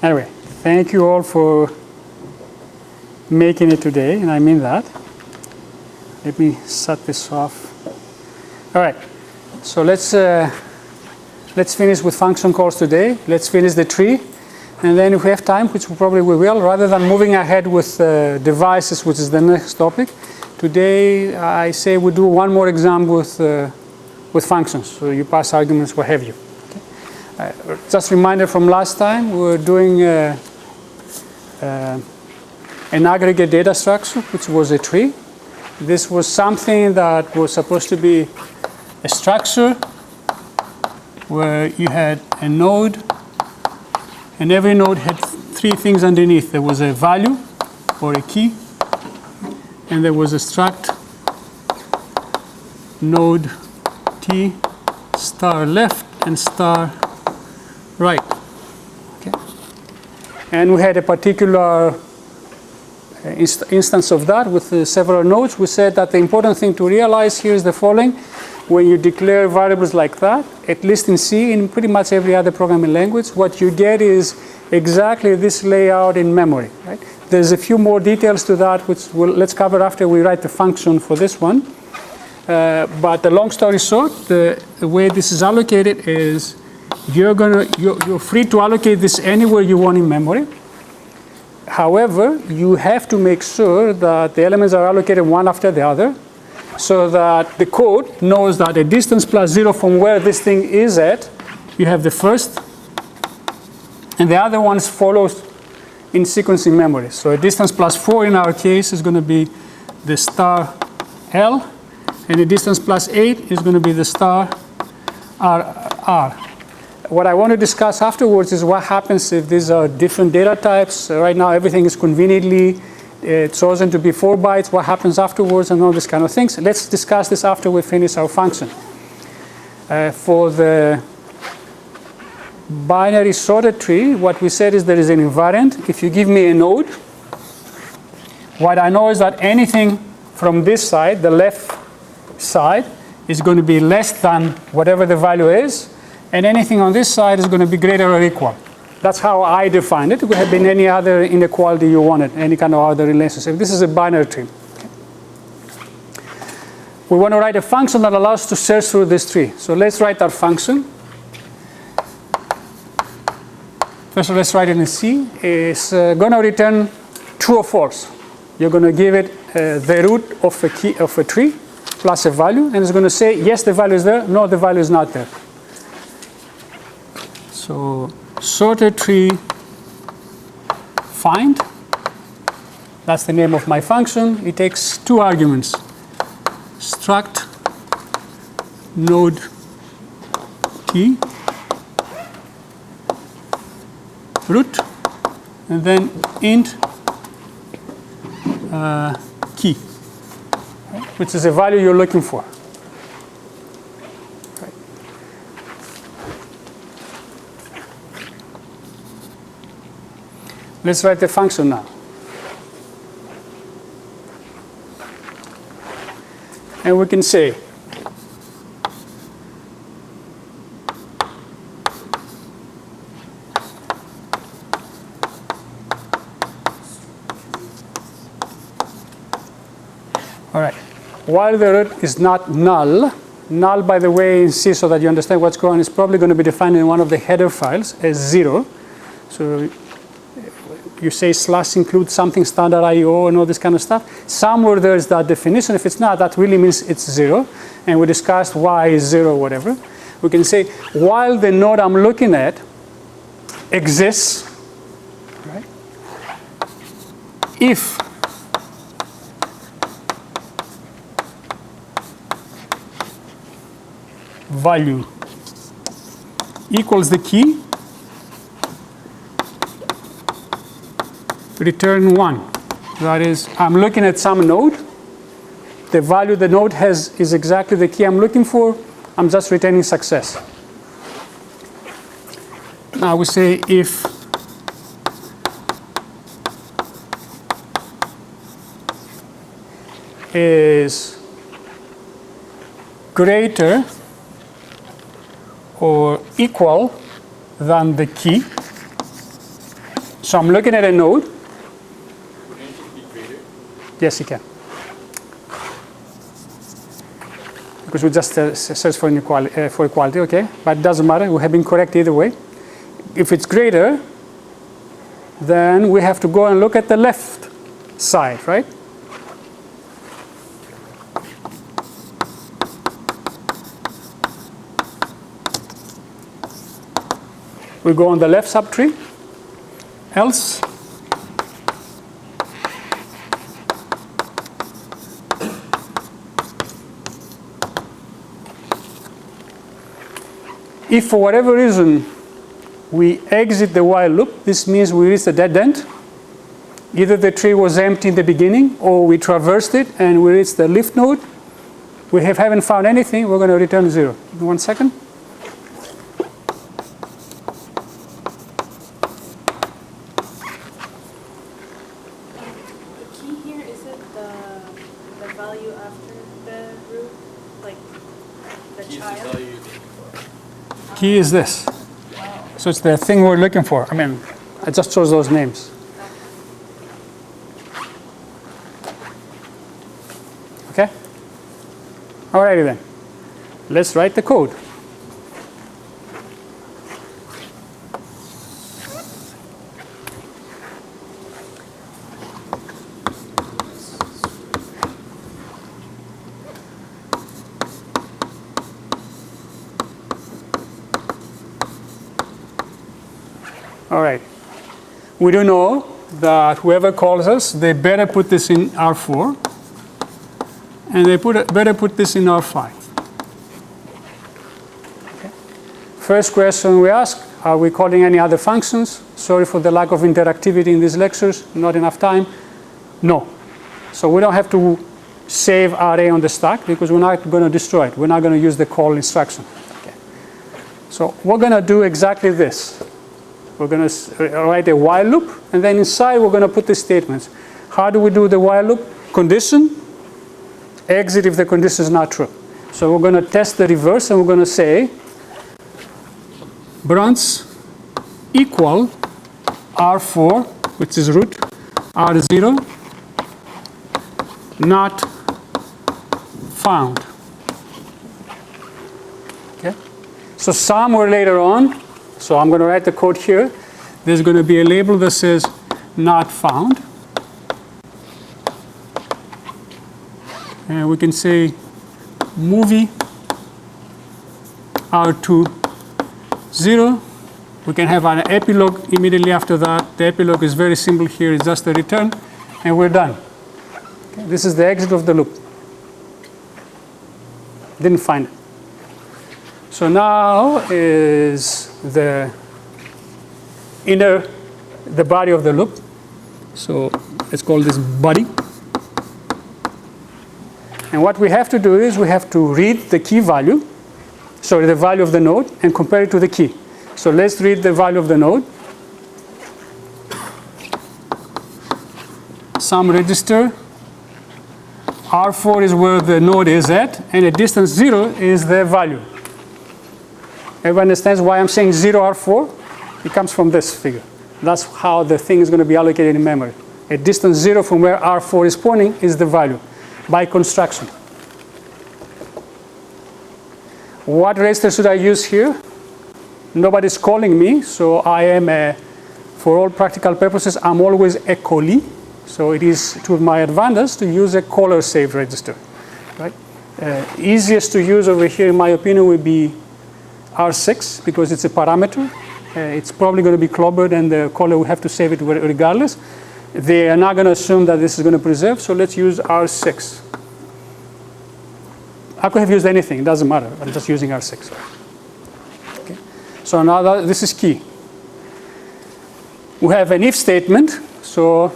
Anyway, thank you all for making it today, and I mean that. Let me shut this off. All right, so let's finish with function calls today. Let's finish the tree, and then if we have time, which we probably will, rather than moving ahead with devices, which is the next topic, today I say we do one more exam with functions, so you pass arguments, what have you. Okay. Just a reminder from last time, we were doing an aggregate data structure, which was a tree. This was something that was supposed to be a structure where you had a node, and every node had three things underneath. There was a value or a key, and there was a struct node t star left and star right. Okay. And we had a particular instance of that with several nodes. We said that the important thing to realize here is the following. When you declare variables like that, at least in C, in pretty much every other programming language, what you get is exactly this layout in memory. Right? There's a few more details to that, which let's cover after we write the function for this one. But the long story short, the way this is allocated is you're free to allocate this anywhere you want in memory. However, you have to make sure that the elements are allocated one after the other, so that the code knows that a distance plus 0 from where this thing is at, you have the first, and the other ones follows in sequence in memory. So a distance plus 4 in our case is going to be the star L, and a distance plus 8 is going to be the star R. What I want to discuss afterwards is what happens if these are different data types. Right now, everything is conveniently chosen to be 4 bytes. What happens afterwards and all these kind of things. Let's discuss this after we finish our function. For the binary sorted tree, what we said is there is an invariant. If you give me a node, what I know is that anything from this side, the left side, is going to be less than whatever the value is. And anything on this side is going to be greater or equal. That's how I define it. It could have been any other inequality you wanted, any kind of other relationship. This is a binary tree. Okay. We want to write a function that allows us to search through this tree. So let's write our function. First of all, let's write it in C. It's going to return true or false. You're going to give it the root of a tree plus a value, and it's going to say, yes, the value is there, no, the value is not there. So sorted tree find, that's the name of my function. It takes 2 arguments, struct node t root, and then int key, which is a value you're looking for. Let's write the function now. And we can say all right, while the root is not null, null, by the way, in C, so that you understand what's going on, is probably going to be defined in one of the header files as 0. So you say / include something standard IO and all this kind of stuff. Somewhere there is that definition. If it's not, that really means it's 0. And we discussed why is 0, whatever. We can say while the node I'm looking at exists, right, if value equals the key, return 1. That is, I'm looking at some node. The value the node has is exactly the key I'm looking for. I'm just returning success. Now we say if is greater or equal than the key, So I'm looking at a node. Wouldn't it be greater? Yes, you can. Because we just search for equality, okay? But it doesn't matter. We have been correct either way. If it's greater, then we have to go and look at the left side, right? We go on the left subtree, else if for whatever reason we exit the while loop, this means we reach a dead end. Either the tree was empty in the beginning or we traversed it and we reached the leaf node. We haven't found anything, we're going to return 0. 1 second. Key is this. So it's the thing we're looking for. I mean, I just chose those names. Okay? Alrighty then. Let's write the code. All right. We do know that whoever calls us, they better put this in R4, and they better put this in R5. Okay. First question we ask, are we calling any other functions? Sorry for the lack of interactivity in these lectures, not enough time. No. So we don't have to save array on the stack because we're not going to destroy it. We're not going to use the call instruction. Okay. So we're going to do exactly this. We're going to write a while loop, and then inside we're going to put the statements. How do we do the while loop? Condition, exit if the condition is not true. So we're going to test the reverse, and we're going to say branch equal R4, which is root, R0, not found. Okay. So somewhere later on, so I'm going to write the code here. There's going to be a label that says not found. And we can say movie R2 0. We can have an epilogue immediately after that. The epilogue is very simple here. It's just a return, and we're done. Okay. This is the exit of the loop. Didn't find it. So now is the body of the loop. So let's call this body. And what we have to do is we have to read the key value, sorry, the value of the node, and compare it to the key. So let's read the value of the node. Some register. R4 is where the node is at, and at distance 0 is the value. Everyone understands why I'm saying 0 R4? It comes from this figure. That's how the thing is going to be allocated in memory. At distance 0 from where R4 is pointing is the value by construction. What register should I use here? Nobody's calling me, so I am, for all practical purposes, I'm always a callee. So it is to my advantage to use a caller saved register. Right? Easiest to use over here, in my opinion, would be R6 because it's a parameter. It's probably going to be clobbered, and the caller will have to save it regardless. They are not going to assume that this is going to preserve, so let's use R6. I could have used anything, it doesn't matter. I'm just using R6. Okay. So now this is key. We have an if statement, so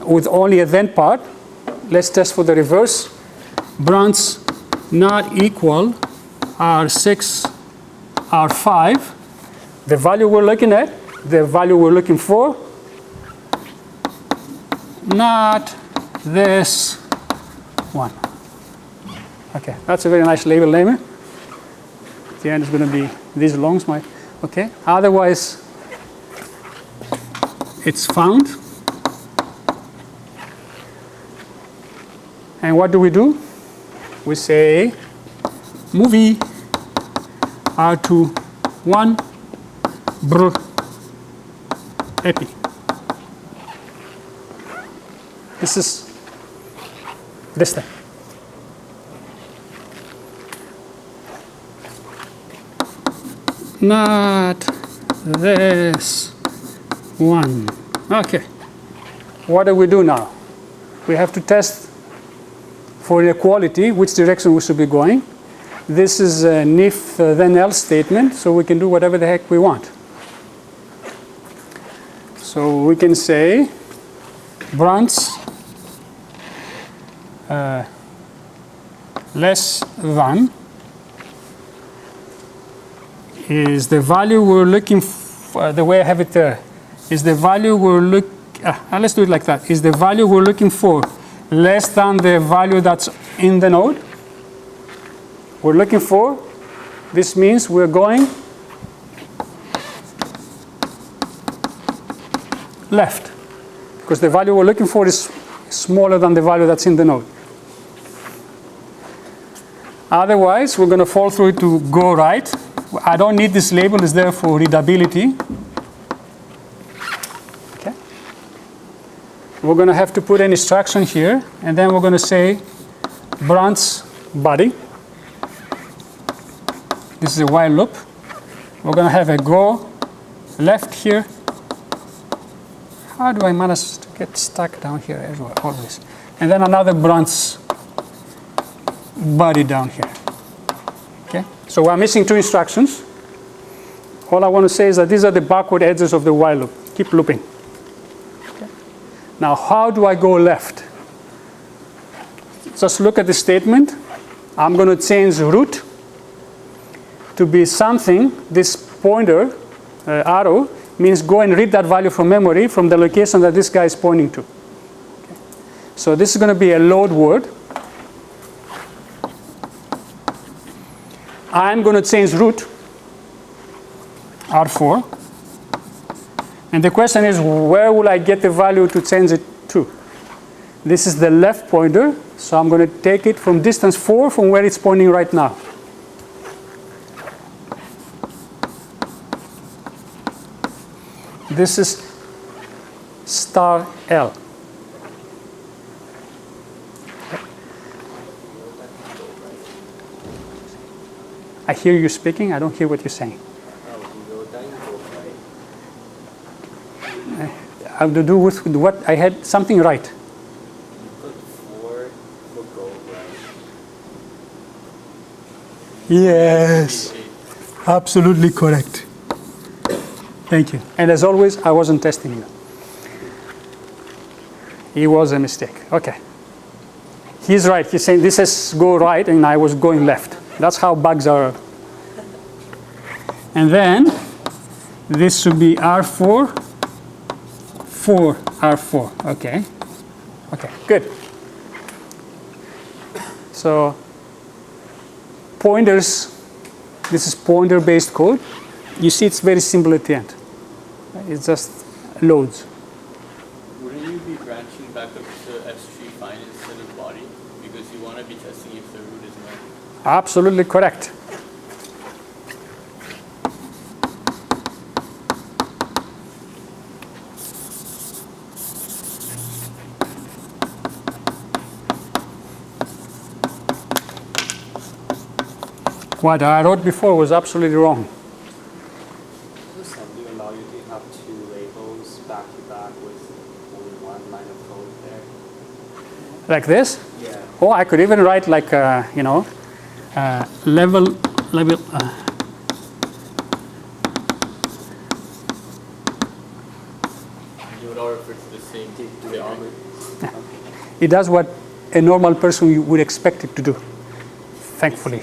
with only a then part. Let's test for the reverse. Branch not equal R6, R5. The value we're looking at, the value we're looking for, not this one. Okay, that's a very nice label name. The end is going to be these longs, okay. Otherwise, it's found. And what do? We say movie R2 1 br epi. This is this thing. Not this one. Okay. What do we do now? We have to test for inequality which direction we should be going. This is an if then else statement, so we can do whatever the heck we want. So we can say branch less than is the value we're looking for. The way I have it there is the value we're let's do it like that. Is the value we're looking for less than the value that's in the node? We're looking for, this means we're going left, because the value we're looking for is smaller than the value that's in the node. Otherwise, we're going to fall through it to go right. I don't need this label, it's there for readability. Okay. We're going to have to put an instruction here, and then we're going to say branch body. This is a while loop. We're going to have a go left here. How do I manage to get stuck down here as well, always? And then another branch body down here. Okay? So we're missing two instructions. All I want to say is that these are the backward edges of the while loop. Keep looping. Okay? Now, how do I go left? Just look at the statement. I'm going to change root to be something. This pointer arrow means go and read that value from memory from the location that this guy is pointing to. Okay. So this is going to be a load word. I'm going to change root R4. And the question is, where will I get the value to change it to? This is the left pointer, so I'm going to take it from distance 4 from where it's pointing right now. This is star L. I hear you speaking, I don't hear what you're saying. I have to do with what I had something right. You put 4 for gold, right? Yes, absolutely correct. Thank you. And as always, I wasn't testing you. It was a mistake. Okay. He's right. He's saying this says go right, and I was going left. That's how bugs are. And then this should be R4, 4, R4. Okay. Okay, good. So pointers, this is pointer-based code. You see it's very simple at the end. It's just loads. Wouldn't you be branching back up to S3 fine instead of body? Because you want to be testing if the root is not. Absolutely correct. What I wrote before was absolutely wrong. Do allow you to have 2 labels back to back with only 1 line of code there? Like this? Yeah. Oh, I could even write like, level. You would all refer to the same to the armor. It does what a normal person would expect it to do, thankfully.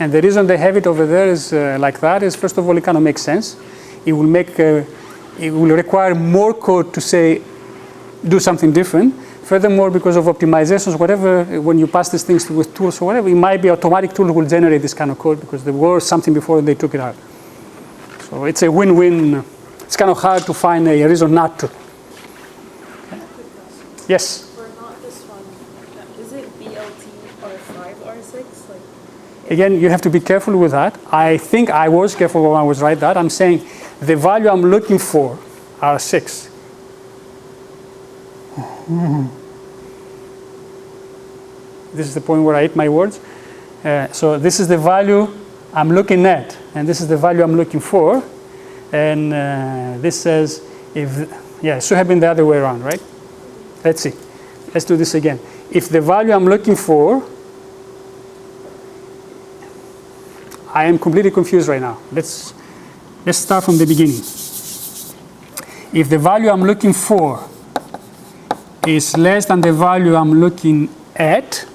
And the reason they have it over there is like that is, first of all, it kind of makes sense. It will it will require more code to say, do something different. Furthermore, because of optimizations, whatever, when you pass these things with tools or whatever, it might be automatic tool will generate this kind of code because there was something before and they took it out. So it's a win-win it's kind of hard to find a reason not to. Yes? For not this one, is it BLT or 5 or 6? Like, Again, you have to be careful with that. I think I was careful when I was right that. I'm saying the value I'm looking for are 6. This is the point where I eat my words. So this is the value I'm looking at, and this is the value I'm looking for. And this says if, yeah, it should have been the other way around, right? Let's see. Let's do this again. If the value I'm looking for, I am completely confused right now. Let's start from the beginning. If the value I'm looking for is less than the value I'm looking at,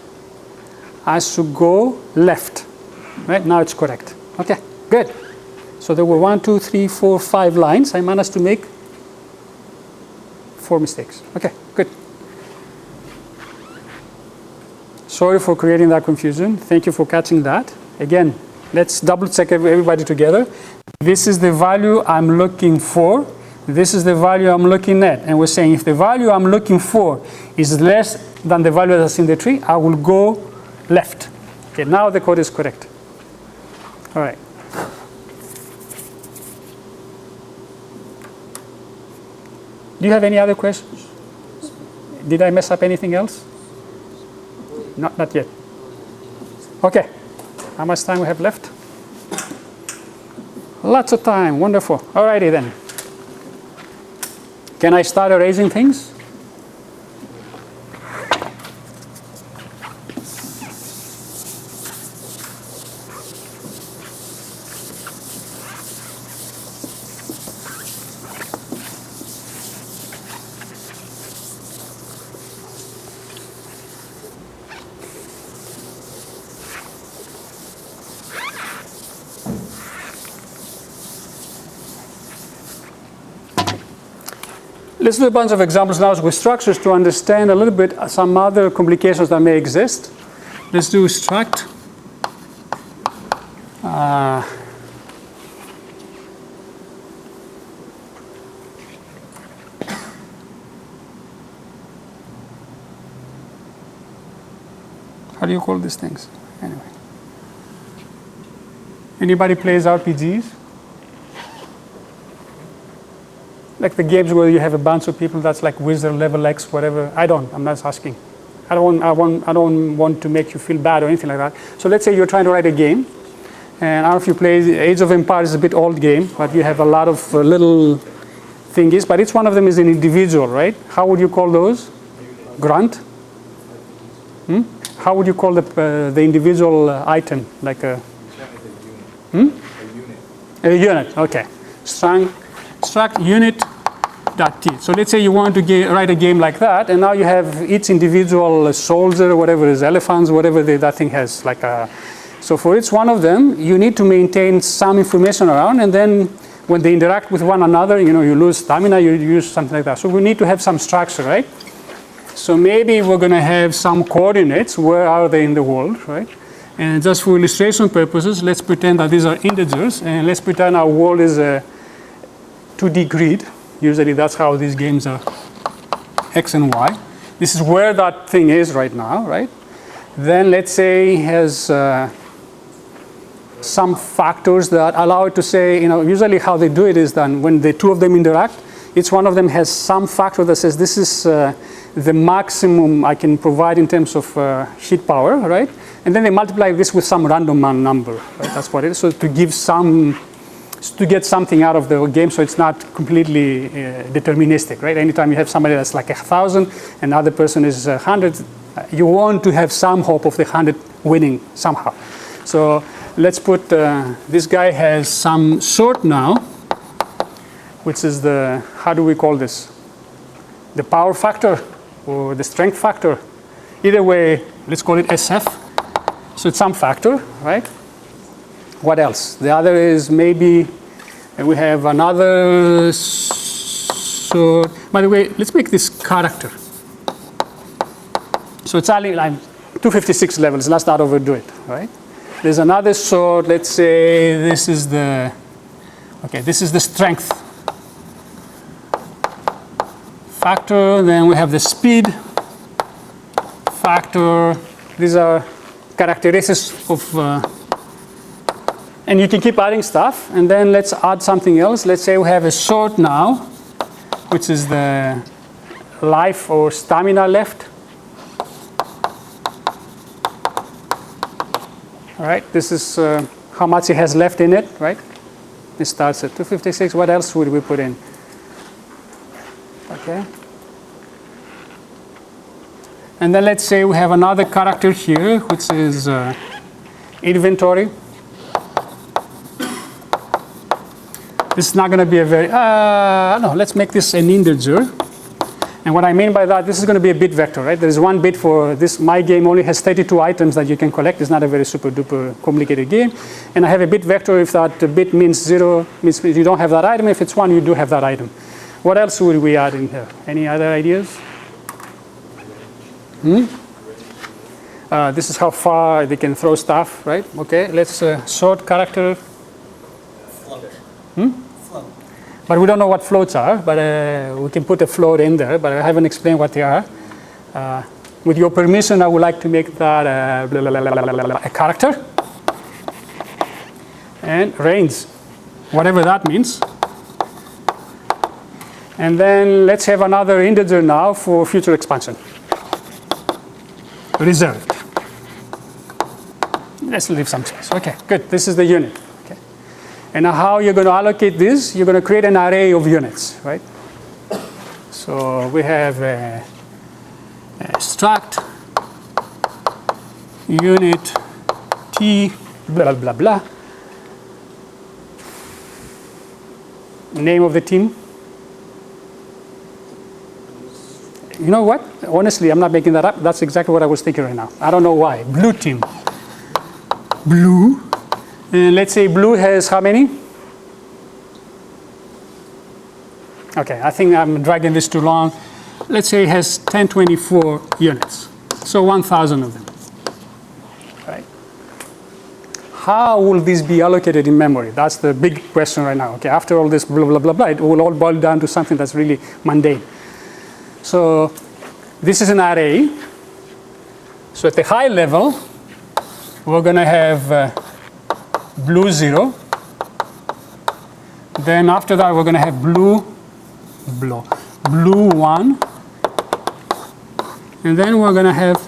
I should go left. Right now it's correct. Okay, good. So there were 1, 2, 3, 4, 5 lines. I managed to make 4 mistakes. Okay, good. Sorry for creating that confusion. Thank you for catching that. Again, let's double check everybody together. This is the value I'm looking for. This is the value I'm looking at. And we're saying if the value I'm looking for is less than the value that's in the tree, I will go left. Okay, now the code is correct. All right. Do you have any other questions? Did I mess up anything else? Not yet. Okay. How much time we have left? Lots of time. Wonderful. All righty then. Can I start erasing things? Let's do a bunch of examples now with structures to understand a little bit some other complications that may exist. Let's do struct. How do you call these things? Anyway. Anybody plays RPGs? Like the games where you have a bunch of people that's like wizard level X, whatever. I'm not asking. I don't want to make you feel bad or anything like that. So let's say you're trying to write a game. And I don't know if you play Age of Empires, is a bit old game, but you have a lot of little thingies, but each one of them is an individual, right? How would you call those? Grunt? How would you call the individual item? Like a unit. A unit, okay. Struct unit.t. So let's say you want to write a game like that, and now you have each individual soldier, whatever is elephants, whatever that thing has. So for each one of them, you need to maintain some information around, and then when they interact with one another, you lose stamina, you use something like that. So we need to have some structure, right? So maybe we're going to have some coordinates. Where are they in the world, right? And just for illustration purposes, let's pretend that these are integers, and let's pretend our world is a 2D grid. Usually that's how these games are, X and Y. This is where that thing is right now, right? Then let's say it has some factors that allow it to say, usually how they do it is that when the two of them interact, each one of them has some factor that says this is the maximum I can provide in terms of heat power, right? And then they multiply this with some random number, right? That's what it is. So to get something out of the game, so it's not completely deterministic, right? Anytime you have somebody that's like 1,000, and another person is 100, you want to have some hope of the 100 winning somehow. So let's put this guy has some sort now, which is how do we call this? The power factor or the strength factor. Either way, let's call it SF. So it's some factor, right? What else? The other is maybe we have another sort. By the way, let's make this character. So it's only like 256 levels. Let's not overdo it, right? There's another sort. Let's say this is the strength. factor. Then we have the speed factor. These are characteristics of, and you can keep adding stuff. And then let's add something else. Let's say we have a sort now, which is the life or stamina left. All right, this is how much it has left in it, right? It starts at 256. What else would we put in? Okay. And then let's say we have another character here, which is inventory. This is not going to be a very, no, let's make this an integer. And what I mean by that, this is going to be a bit vector, right? There is one bit for this. My game only has 32 items that you can collect. It's not a very super duper complicated game. And I have a bit vector. If that bit means 0, means you don't have that item. If it's 1, you do have that item. What else would we add in here? Any other ideas? This is how far they can throw stuff, right? Okay, let's sort character. But we don't know what floats are, but we can put a float in there, but I haven't explained what they are. With your permission, I would like to make that a character. And range, whatever that means. And then let's have another integer now for future expansion. Reserved. Let's leave some space. Okay, good. This is the unit. Okay. And now how you're going to allocate this, you're going to create an array of units, right? So we have a struct unit t blah blah blah. Name of the team. You know what? Honestly, I'm not making that up. That's exactly what I was thinking right now. I don't know why. Blue team. Blue. And let's say blue has how many? Okay, I think I'm dragging this too long. Let's say it has 1024 units. So 1,000 of them. Right? How will this be allocated in memory? That's the big question right now. Okay, after all this blah, blah, blah, blah, it will all boil down to something that's really mundane. So this is an array. So at the high level, we're going to have blue 0. Then after that, we're going to have blue 1. And then we're going to have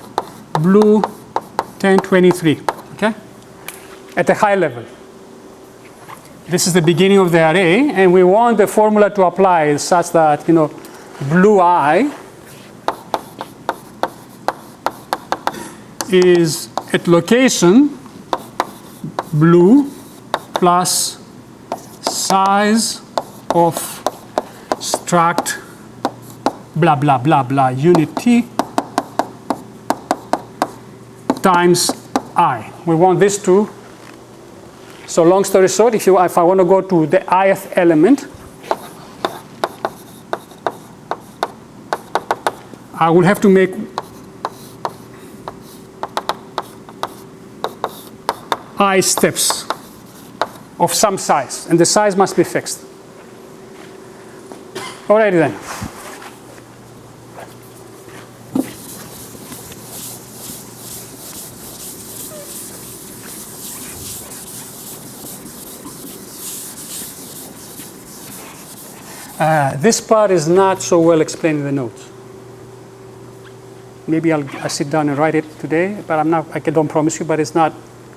blue 1023. Okay? At the high level. This is the beginning of the array, and we want the formula to apply such that, blue I is at location blue plus size of struct blah blah blah blah unit t times I. We want this to. So long story short, if I want to go to the ith element, I will have to make I steps of some size, and the size must be fixed. Alrighty then. This part is not so well explained in the notes. Maybe I'll sit down and write it today, but I don't promise you, but it's not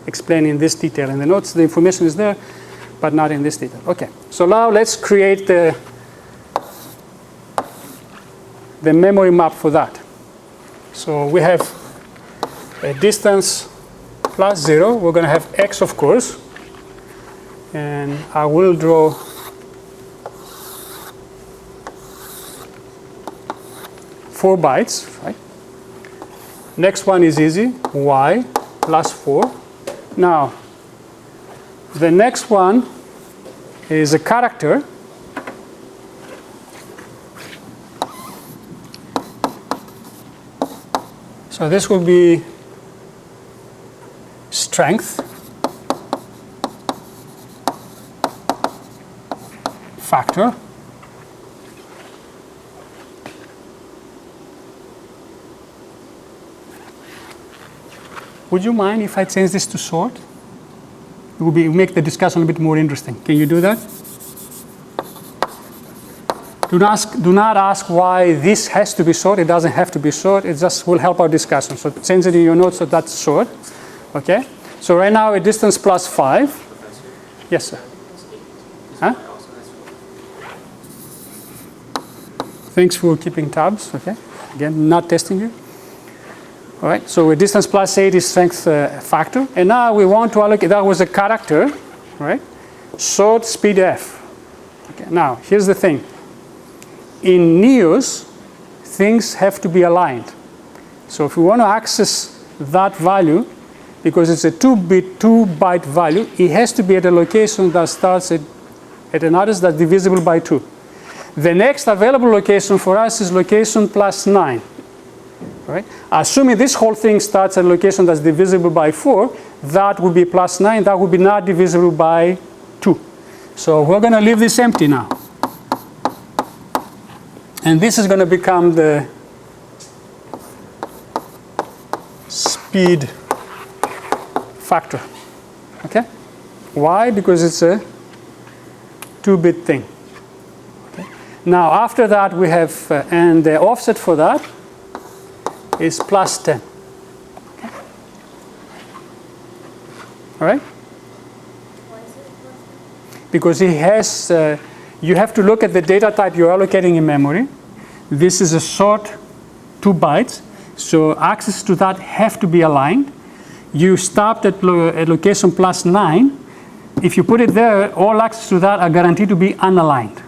explained in this detail in the notes. The information is there, but not in this detail. Okay, so now let's create the memory map for that. So we have a distance plus 0. We're going to have x, of course. And I will draw four bytes, right? Next one is easy, y plus 4. Now, the next one is a character. So this will be strength factor. Would you mind if I change this to sort? It would make the discussion a bit more interesting. Can you do that? Do not ask why this has to be sort. It doesn't have to be sort. It just will help our discussion. So change it in your notes so that's sort. Okay? So right now a distance plus 5. Professor, Yes, sir. is Huh? Y also has 4? Thanks for keeping tabs. Okay? Again, not testing you. All right, so a distance plus 8 is strength factor. And now we want to allocate, that was a character, right? Sort speed f. Okay, now, here's the thing. In NEOS, things have to be aligned. So if we want to access that value, because it's a 2-byte value, it has to be at a location that starts at an address that's divisible by 2. The next available location for us is location plus 9. Right? Assuming this whole thing starts at a location that's divisible by 4, that would be plus 9. That would be not divisible by 2. So we're going to leave this empty now. And this is going to become the speed factor. Okay? Why? Because it's a 2-bit thing. Okay? Now, after that, we have, and the offset for that is plus 10. Okay? All right? Why is it plus? Because it has, you have to look at the data type you're allocating in memory. This is a short 2 bytes, so access to that have to be aligned. You stopped at location plus 9. If you put it there, all access to that are guaranteed to be unaligned.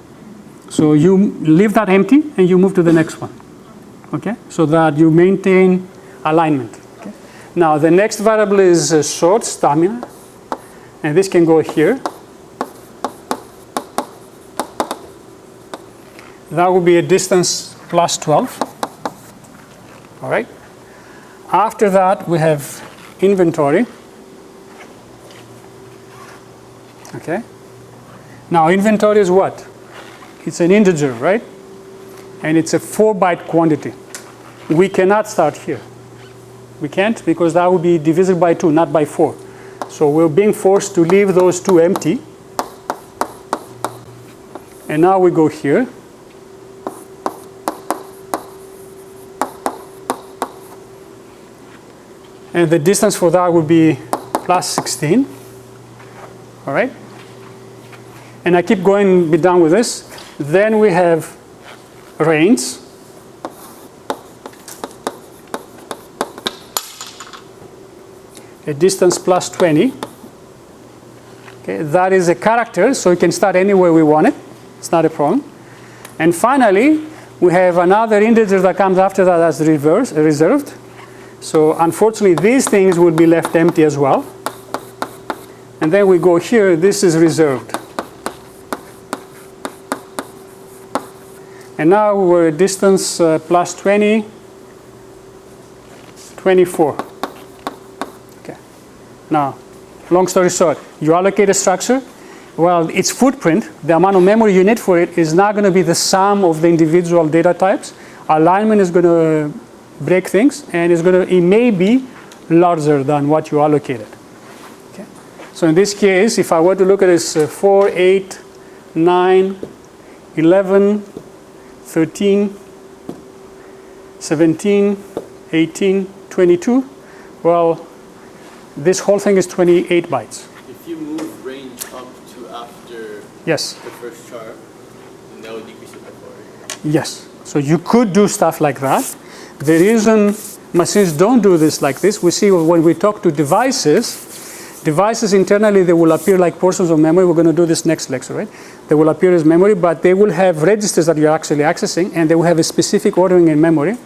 So you leave that empty and you move to the next one. Okay? So that you maintain alignment. Okay? Now the next variable is short stamina, and this can go here. That would be a distance plus 12. All right. After that, we have inventory. Okay. Now inventory is what? It's an integer, right? And it's a 4-byte quantity. We cannot start here. We can't because that would be divisible by 2, not by 4. So we're being forced to leave those 2 empty. And now we go here. And the distance for that would be plus 16. All right? And I keep going, be done with this. Then we have range. A distance plus 20. Okay, that is a character, so we can start anywhere we want it. It's not a problem. And finally, we have another integer that comes after that as reserved. So unfortunately, these things will be left empty as well. And then we go here, this is reserved. And now we're at distance plus 20, 24. Okay. Now, long story short, you allocate a structure. Well, its footprint, the amount of memory you need for it, is not going to be the sum of the individual data types. Alignment is going to break things, and it may be larger than what you allocated. Okay. So in this case, if I were to look at this 4, 8, 9, 11, 13, 17, 18, 22, well, this whole thing is 28 bytes. If you move range up to after Yes. the first chart, then that would decrease it by 4. Yes. So you could do stuff like that. The reason machines don't do this like this, we see when we talk to devices internally, they will appear like portions of memory. We're going to do this next lecture, right? They will appear as memory, but they will have registers that you're actually accessing, and they will have a specific ordering in memory.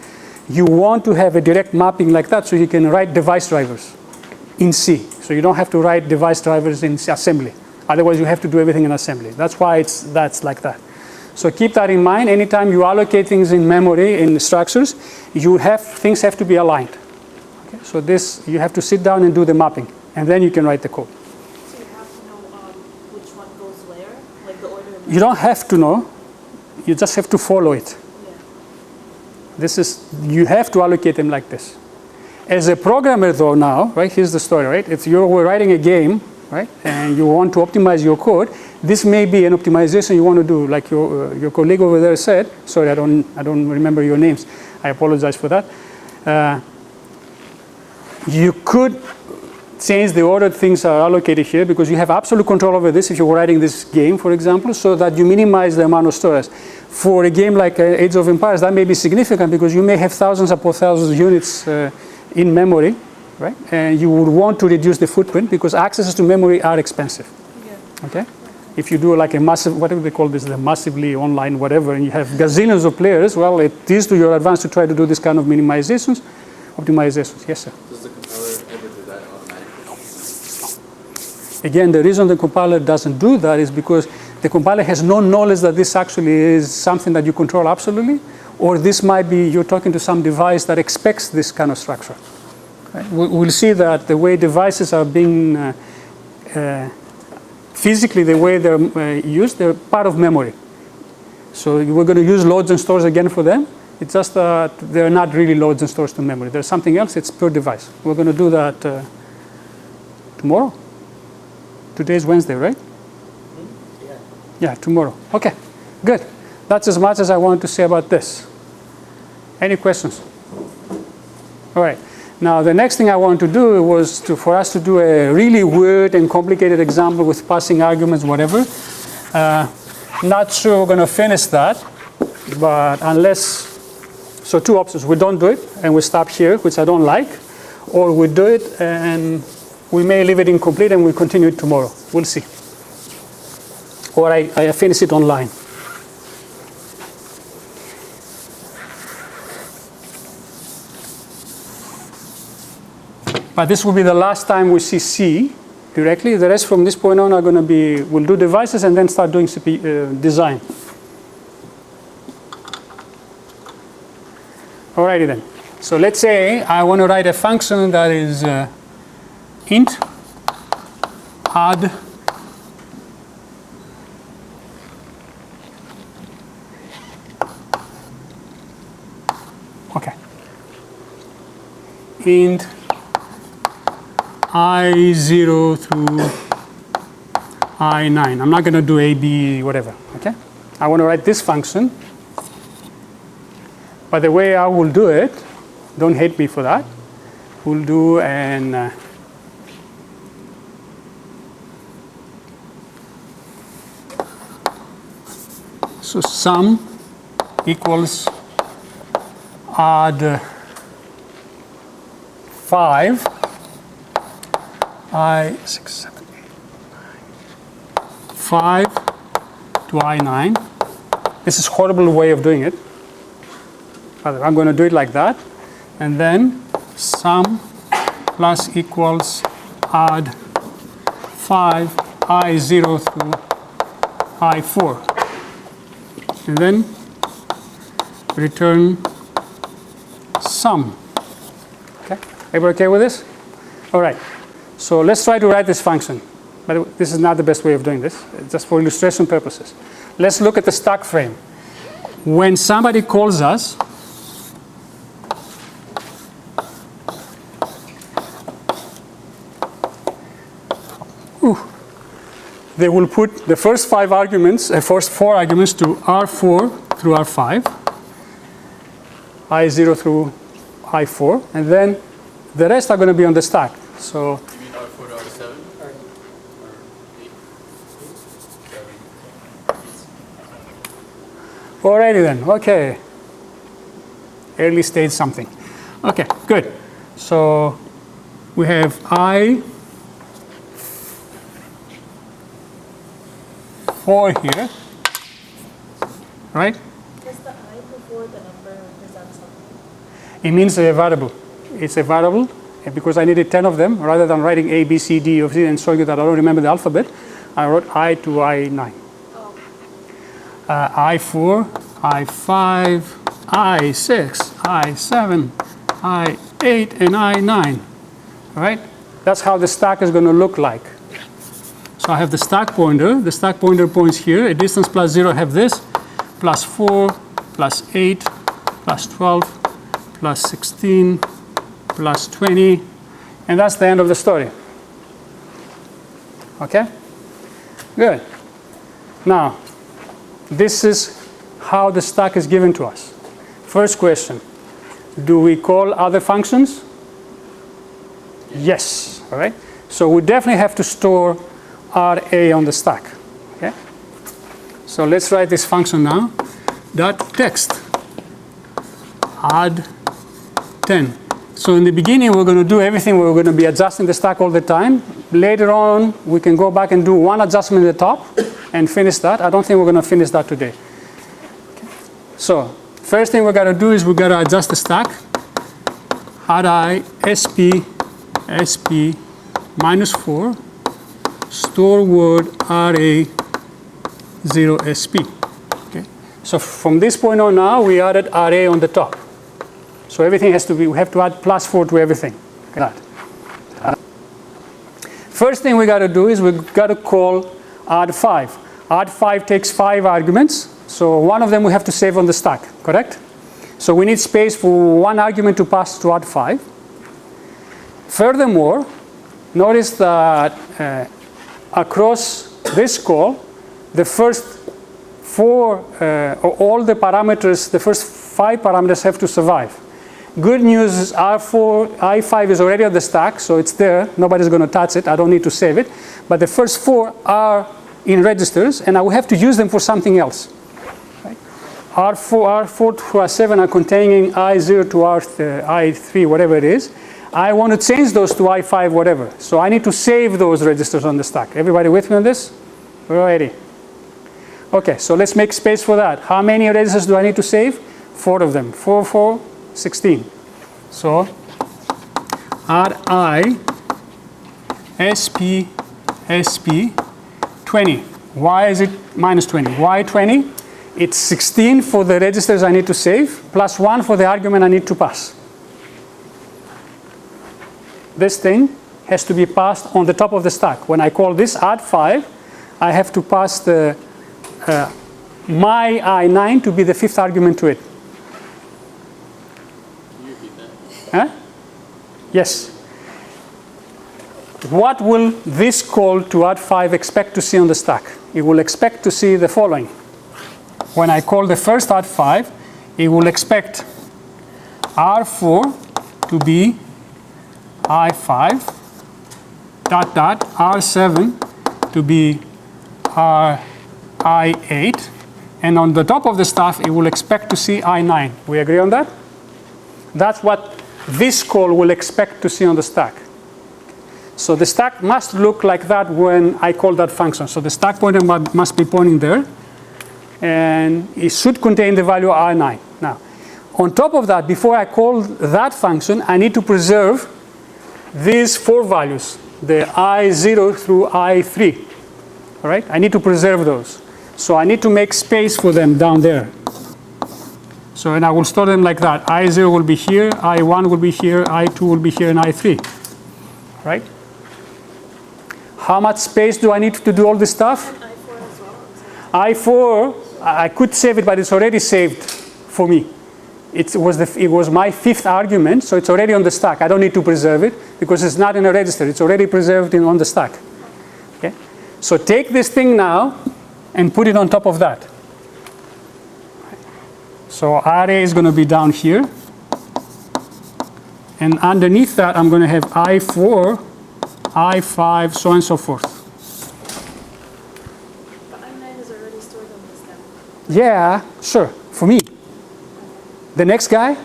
You want to have a direct mapping like that so you can write device drivers in C. So you don't have to write device drivers in assembly. Otherwise, you have to do everything in assembly. That's why that's like that. So keep that in mind. Anytime you allocate things in memory, in structures, things have to be aligned. Okay? So this, you have to sit down and do the mapping, and then you can write the code. So you have to know which one goes where, like the order. You don't have to know. You just have to follow it. Yeah. You have to allocate them like this. As a programmer, though, now, right, here's the story, right? If you're writing a game, right, and you want to optimize your code, this may be an optimization you want to do, like your colleague over there said. Sorry, I don't remember your names. I apologize for that. You could change the order things are allocated here because you have absolute control over this if you're writing this game, for example, so that you minimize the amount of storage. For a game like Age of Empires, that may be significant because you may have thousands upon thousands of units in memory, right? And you would want to reduce the footprint because accesses to memory are expensive. Yeah. Okay? If you do like a massive, whatever they call this, the massively online whatever, and you have gazillions of players, well, it is to your advantage to try to do this kind of optimizations. Yes, sir. Does the compiler ever do that automatically? Again, the reason the compiler doesn't do that is because the compiler has no knowledge that this actually is something that you control absolutely, or this might be you're talking to some device that expects this kind of structure. Right? We'll see that the way devices are being physically, the way they're used, they're part of memory. So we're going to use loads and stores again for them. It's just that they're not really loads and stores to memory. There's something else, it's per device. We're going to do that tomorrow. Today's Wednesday, right? Yeah. Yeah, tomorrow. Okay, good. That's as much as I wanted to say about this. Any questions? All right. Now, the next thing I wanted to do was for us to do a really weird and complicated example with passing arguments, whatever. Not sure we're going to finish that, but unless, so two options. We don't do it and we stop here, which I don't like, or we do it and we may leave it incomplete and we'll continue it tomorrow. We'll see. Or I finish it online. But this will be the last time we see C directly. The rest from this point on are going to be, we'll do devices and then start doing design. Alrighty then. So let's say I want to write a function that is int add int I0 through I9. I'm not going to do A, B, whatever, okay? I want to write this function. But the way I will do it, don't hate me for that, we'll do an so sum equals add 5 I6, 7, 8, 9, 5 to I9. This is a horrible way of doing it. But I'm going to do it like that. And then sum plus equals add 5 I0 through I4. And then return sum. Okay? Everybody okay with this? All right. So let's try to write this function. But this is not the best way of doing this. It's just for illustration purposes. Let's look at the stack frame. When somebody calls us, they will put the first 5 arguments, first 4 arguments to R4 through R5, I0 through I4, and then the rest are going to be on the stack. So You mean R4 to R7? Or 8? alrighty then, okay. Early stage something. Okay, good. So we have I4 here, right? Does the I before the number represent something? It means a variable. It's a variable, and because I needed 10 of them, rather than writing A, B, C, D, or C, and showing you that I don't remember the alphabet, I wrote I to I9. Oh. I4, I5, I6, I7, I8, and I9. All right? That's how the stack is going to look like. So I have the stack pointer. The stack pointer points here. A distance plus 0 have this, plus 4, plus 8, plus 12, plus 16, plus 20, and that's the end of the story. Okay? Good. Now, this is how the stack is given to us. First question, do we call other functions? Yes. All right? So we definitely have to store RA on the stack. Okay? So let's write this function now. Dot text add 10. So in the beginning, we're going to do everything. We're going to be adjusting the stack all the time. Later on, we can go back and do one adjustment at the top and finish that. I don't think we're going to finish that today. Okay. So first thing we're going to do is we're going to adjust the stack. Add I sp minus 4 store word RA 0 sp. Okay. So from this point on now, we added RA on the top. So everything has to be, we have to add plus 4 to everything. Okay. First thing we got to do is we got to call add 5. Add 5 takes 5 arguments. So one of them we have to save on the stack, correct? So we need space for one argument to pass to add 5. Furthermore, notice that across this call, the first 4, all the parameters, the first 5 parameters have to survive. Good news is I5 is already on the stack, so it's there. Nobody's going to touch it. I don't need to save it. But the first 4 are in registers, and I will have to use them for something else. Right? R4 to R7 are containing I0 to I3, whatever it is. I want to change those to I5, whatever. So I need to save those registers on the stack. Everybody with me on this? We're ready. OK, so let's make space for that. How many registers do I need to save? 4 of them. 4, 4. 16. So add I sp 20. Why is it minus 20? Why 20? It's 16 for the registers I need to save, plus 1 for the argument I need to pass. This thing has to be passed on the top of the stack. When I call this add 5, I have to pass the my I9 to be the 5th argument to it. Huh? Yes. What will this call to add 5 expect to see on the stack? It will expect to see the following. When I call the first add 5, it will expect R4 to be I5 dot dot R7 to be I8, and on the top of the stack, it will expect to see I9. We agree on that? That's what this call will expect to see on the stack. So the stack must look like that when I call that function. So the stack pointer must be pointing there, and it should contain the value I9. Now, on top of that, before I call that function, I need to preserve these 4 values, the I0 through I3. All right? I need to preserve those. So I need to make space for them down there. So, and I will store them like that. I0 will be here, I1 will be here, I2 will be here, and I3. Right? How much space do I need to do all this stuff? And I4 as well. I4, I could save it, but it's already saved for me. It was my 5th argument, so it's already on the stack. I don't need to preserve it because it's not in a register. It's already preserved on the stack. Okay? So take this thing now and put it on top of that. So RA is going to be down here. And underneath that, I'm going to have I4, I5, so on and so forth. But I9 is already stored on the stack. Yeah, sure, for me. The next guy,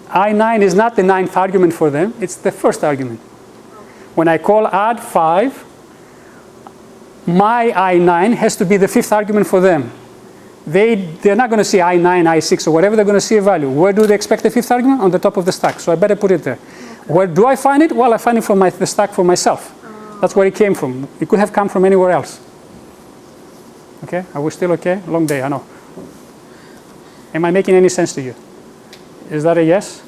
I9 is not the 9th argument for them. It's the 1st argument. When I call add 5, my I9 has to be the 5th argument for them. They're not going to see I9, I6, or whatever. They're going to see a value. Where do they expect the 5th argument? On the top of the stack. So I better put it there. Okay. Where do I find it? Well, I find it from the stack for myself. That's where it came from. It could have come from anywhere else. Okay? Are we still okay? Long day, I know. Am I making any sense to you? Is that a yes?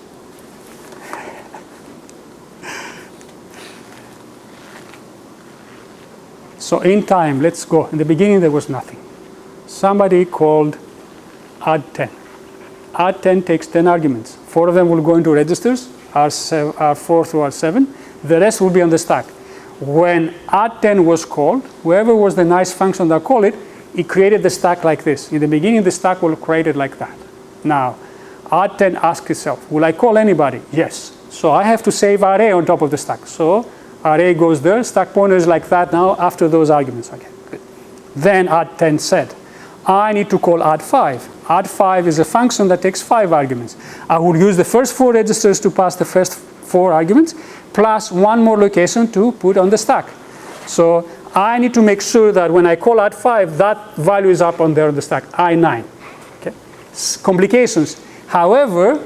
So in time, let's go. In the beginning, there was nothing. Somebody called add 10. Add 10 takes 10 arguments. 4 of them will go into registers. R4 through R7. The rest will be on the stack. When add10 was called, whoever was the nice function that called it, it created the stack like this. In the beginning, the stack will create it like that. Now, add10 asks itself, will I call anybody? Yes. So I have to save array on top of the stack. So array goes there. Stack pointer is like that now after those arguments. Okay, good. Then add10 said, I need to call add5. Add5 is a function that takes 5 arguments. I will use the first 4 registers to pass the first 4 arguments, plus 1 more location to put on the stack. So I need to make sure that when I call add5, that value is up on there on the stack, I9. Okay? Complications. However,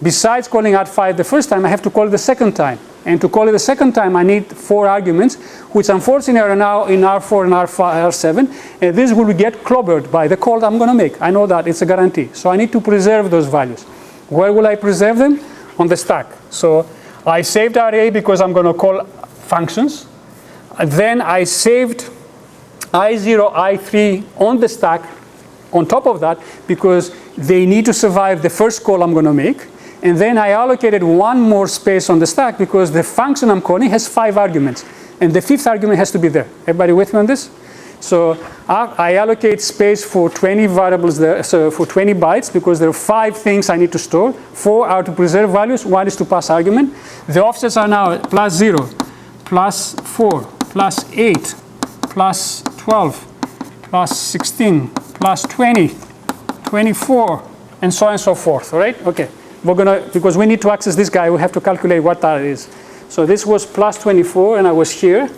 besides calling add5 the first time, I have to call it the second time. And to call it the second time, I need 4 arguments, which unfortunately are now in R4 and R7. And this will get clobbered by the call I'm going to make. I know that. It's a guarantee. So I need to preserve those values. Where will I preserve them? On the stack. So I saved array because I'm going to call functions. And then I saved I0, I3 on the stack on top of that because they need to survive the first call I'm going to make. And then I allocated 1 more space on the stack because the function I'm calling has 5 arguments. And the 5th argument has to be there. Everybody with me on this? So I allocate space for 20 variables there, so for 20 bytes because there are 5 things I need to store. 4 are to preserve values, 1 is to pass argument. The offsets are now +0, +4, +8, +12, +16, +20, 24, and so on and so forth, all right? Okay. We're gonna, because we need to access this guy, we have to calculate what that is. So this was +24, and I was here.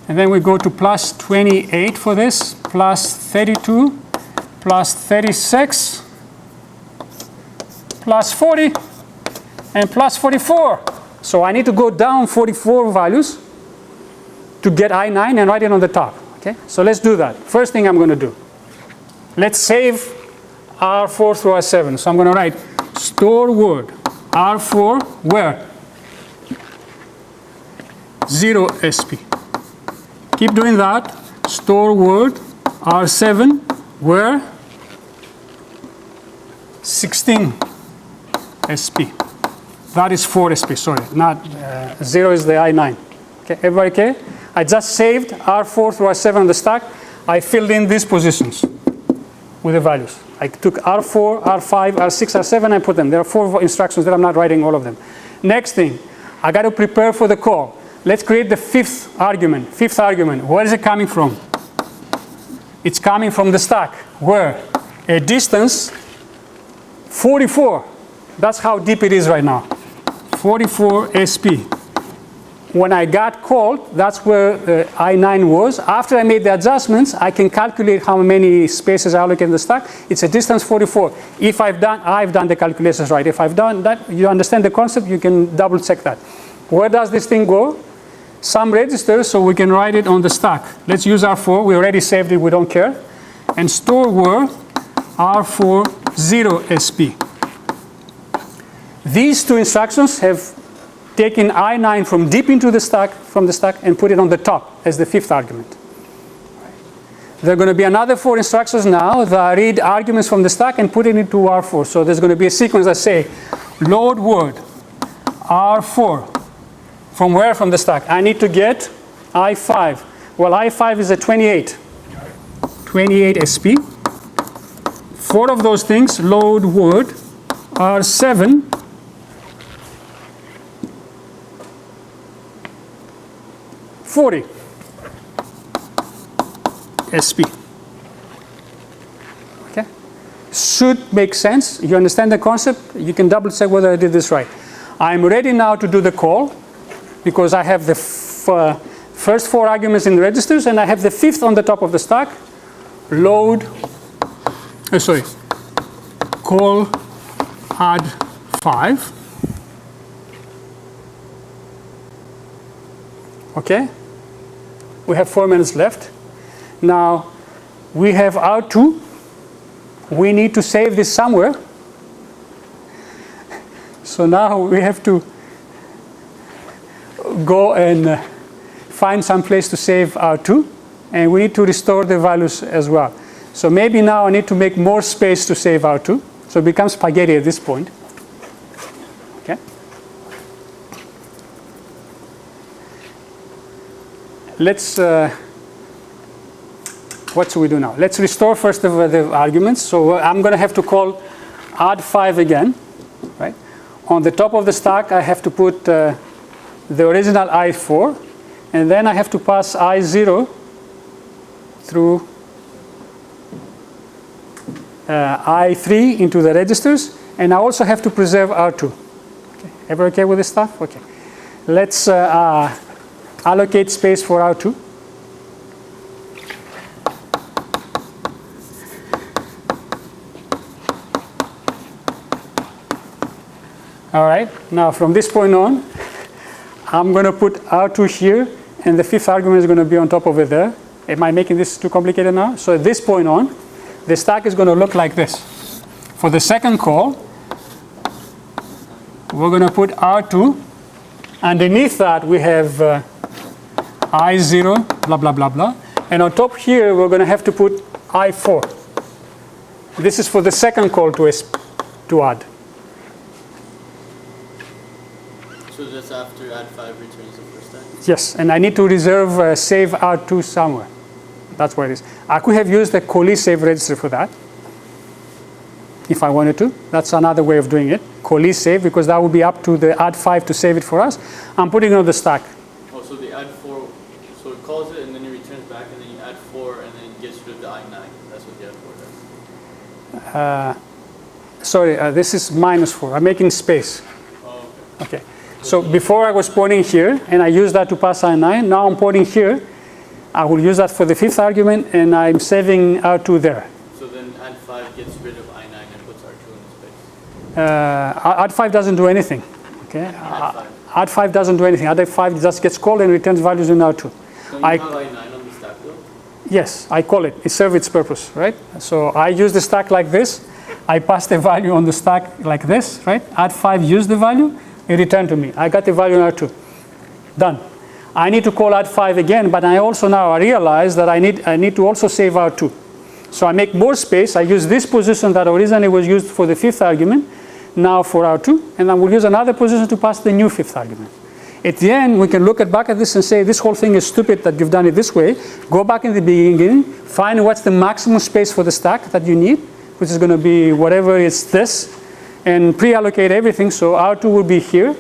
And then we go to +28 for this, +32, +36, +40, and +44. So I need to go down 44 values to get I9 and write it on the top. Okay? So let's do that. First thing I'm going to do. Let's save R4 through R7. So I'm going to write store word R4 where? 0 SP. Keep doing that. Store word R7 where? 16 SP. That is 4 SP, sorry. Not 0 is the I9. Okay, everybody okay? I just saved R4 through R7 on the stack. I filled in these positions with the values. I took R4, R5, R6, R7, I put them. There are 4 instructions that I'm not writing all of them. Next thing, I got to prepare for the call. Let's create the 5th argument. 5th argument, where is it coming from? It's coming from the stack. Where? A distance 44. That's how deep it is right now. 44 SP. When I got called, that's where I9 was. After I made the adjustments, I can calculate how many spaces I allocate in the stack. It's a distance 44. If I've done the calculations right. If I've done that, you understand the concept, you can double check that. Where does this thing go? Some registers, so we can write it on the stack. Let's use R4. We already saved it, we don't care. And store word R4 0 SP. These 2 instructions have taken I9 from deep into the stack, and put it on the top as the 5th argument. There are going to be another 4 instructions now that read arguments from the stack and put it into R4. So there's going to be a sequence that say load word R4. From where? From the stack. I need to get I5. Well, I5 is a 28. 28 SP. 4 of those things, load word R7. 40 SP. Okay? Should make sense. You understand the concept? You can double check whether I did this right. I'm ready now to do the call because I have the first 4 arguments in the registers and I have the 5th on the top of the stack. Load, call add 5. Okay? We have 4 minutes left. Now, we have R2. We need to save this somewhere. So now we have to go and find some place to save R2. And we need to restore the values as well. So maybe now I need to make more space to save R2. So it becomes spaghetti at this point. Okay. Let's, what should we do now? Let's restore first the arguments. So I'm going to have to call add 5 again, right? On the top of the stack, I have to put the original I4, and then I have to pass I0 through I3 into the registers, and I also have to preserve R2. Okay. Ever okay with this stuff? Okay. Let's allocate space for R2. All right. Now from this point on, I'm going to put R2 here, and the fifth argument is going to be on top over there. Am I making this too complicated now? So at this point on, the stack is going to look like this. For the second call, we're going to put R2. Underneath that, we have I0, blah, blah, blah, blah. And on top here, we're going to have to put I4. This is for the second call to add. So just after add 5 returns the first time? Yes, and I need to reserve save R2 somewhere. That's where it is. I could have used the Colli save register for that, if I wanted to. That's another way of doing it. Colli save, because that would be up to the add 5 to save it for us. I'm putting it on the stack. Oh, so the add 4, so it calls it and then it returns back and then you add 4 and then it gets rid of the I9. That's what the add 4 does. Sorry, this is -4. I'm making space. Oh, Okay. So before I was pointing here, and I used that to pass I9. Now I'm pointing here. I will use that for the fifth argument, and I'm saving R2 there. So then add 5 gets rid of I9 and puts R2 in space. Add 5 doesn't do anything. Okay. Add 5 doesn't do anything. Add 5 just gets called and returns values in R2. Don't you have I9 on the stack though? Yes, I call it. It serves its purpose, right? So I use the stack like this. I pass the value on the stack like this, right? Add 5, use the value, it returned to me. I got the value in R2. Done. I need to call add 5 again, but I also now realize that I need to also save R2. So I make more space. I use this position that originally was used for the fifth argument, now for R2, and I will use another position to pass the new fifth argument. At the end, we can look back at this and say, this whole thing is stupid that you've done it this way. Go back in the beginning, find what's the maximum space for the stack that you need, which is going to be whatever is this, and pre-allocate everything. So R2 will be here.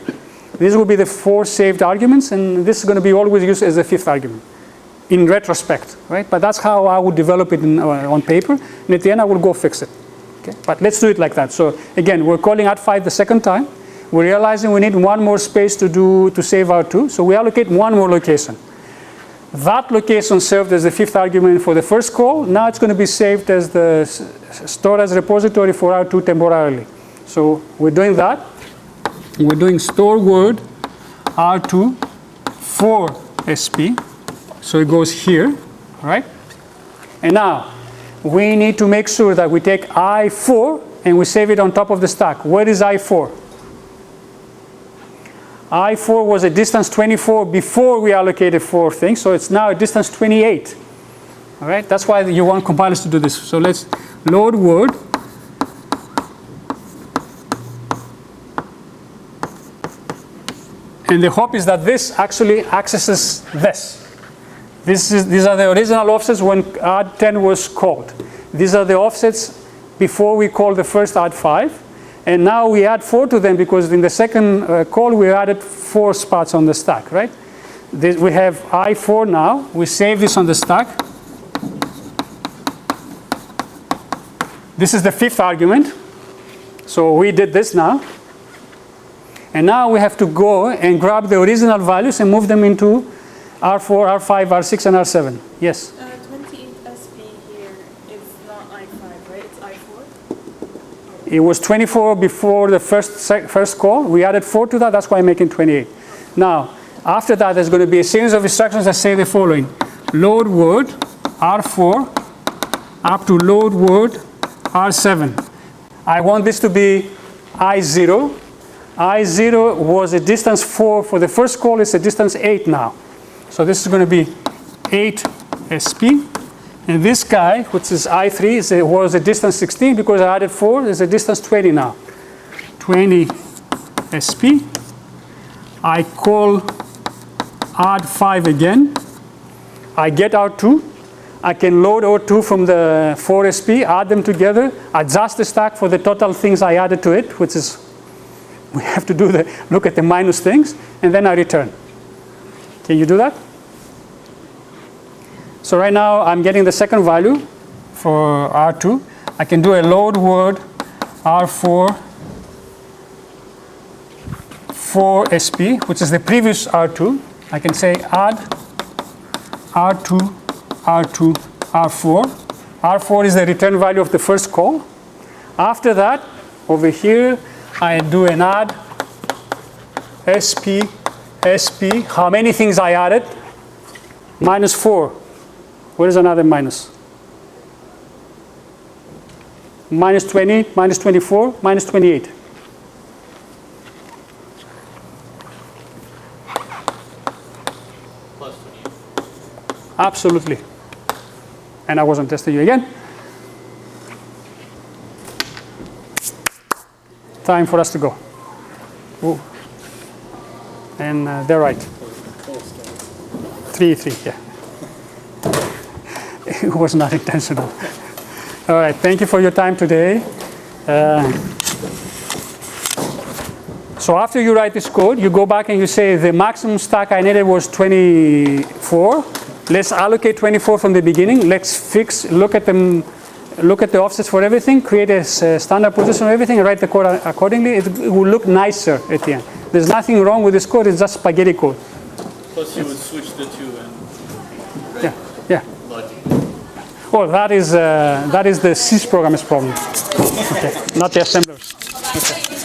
These will be the 4 saved arguments, and this is going to be always used as the fifth argument in retrospect, right? But that's how I would develop it on paper, and at the end I will go fix it. Okay? But let's do it like that. So again, we're calling add 5 the second time. We're realizing we need one more space to save R2, so we allocate one more location. That location served as the fifth argument for the first call. Now it's going to be saved as the stored as repository for R2 temporarily. So we're doing that. We're doing store word R2 for SP. So it goes here, all right? And now we need to make sure that we take I4 and we save it on top of the stack. Where is I4? I4 was a distance 24 before we allocated 4 things, so it's now a distance 28. All right, that's why you want compilers to do this. So let's load word. And the hope is that this actually accesses this. These are the original offsets when add 10 was called. These are the offsets before we called the first add 5. And now we add 4 to them because in the second call we added 4 spots on the stack, right? We have I4 now. We save this on the stack. This is the fifth argument. So we did this now. And now we have to go and grab the original values and move them into R4, R5, R6, and R7. Yes? 28SP here is not I5, right? It's I4? It was 24 before the first call. We added 4 to that. That's why I'm making 28. Now, after that, there's going to be a series of instructions that say the following. Load word R4 up to load word R7. I want this to be I0. I0 was a distance 4 for the first call. It's a distance 8 now. So this is going to be 8 SP. And this guy, which is I3, was a distance 16 because I added 4. There's a distance 20 now. 20 SP. I call add 5 again. I get out 2. I can load O2 from the 4 SP, add them together, adjust the stack for the total things I added to it, which is, we have to do look at the minus things, and then I return. Can you do that? So right now I'm getting the second value for R2. I can do a load word R4 4 SP, which is the previous R2. I can say add R2, R2, R4. R4 is the return value of the first call. After that, over here, I do an add SP, SP. How many things I added? Minus 4. Where is another minus? Minus 20, minus 24, minus 28. Plus 28. Absolutely. And I wasn't testing you again. Time for us to go. Ooh. And they're right. 3, 3, yeah. It was not intentional. All right, thank you for your time today. So after you write this code, you go back and you say the maximum stack I needed was 24. Let's allocate 24 from the beginning. Let's look at the offsets for everything, create a standard position of everything, and write the code accordingly. It will look nicer at the end. There's nothing wrong with this code. It's just spaghetti code. Plus you would switch the two and write Yeah. logic. Well, that is the sys programmer's problem. Okay, not the assemblers. Okay.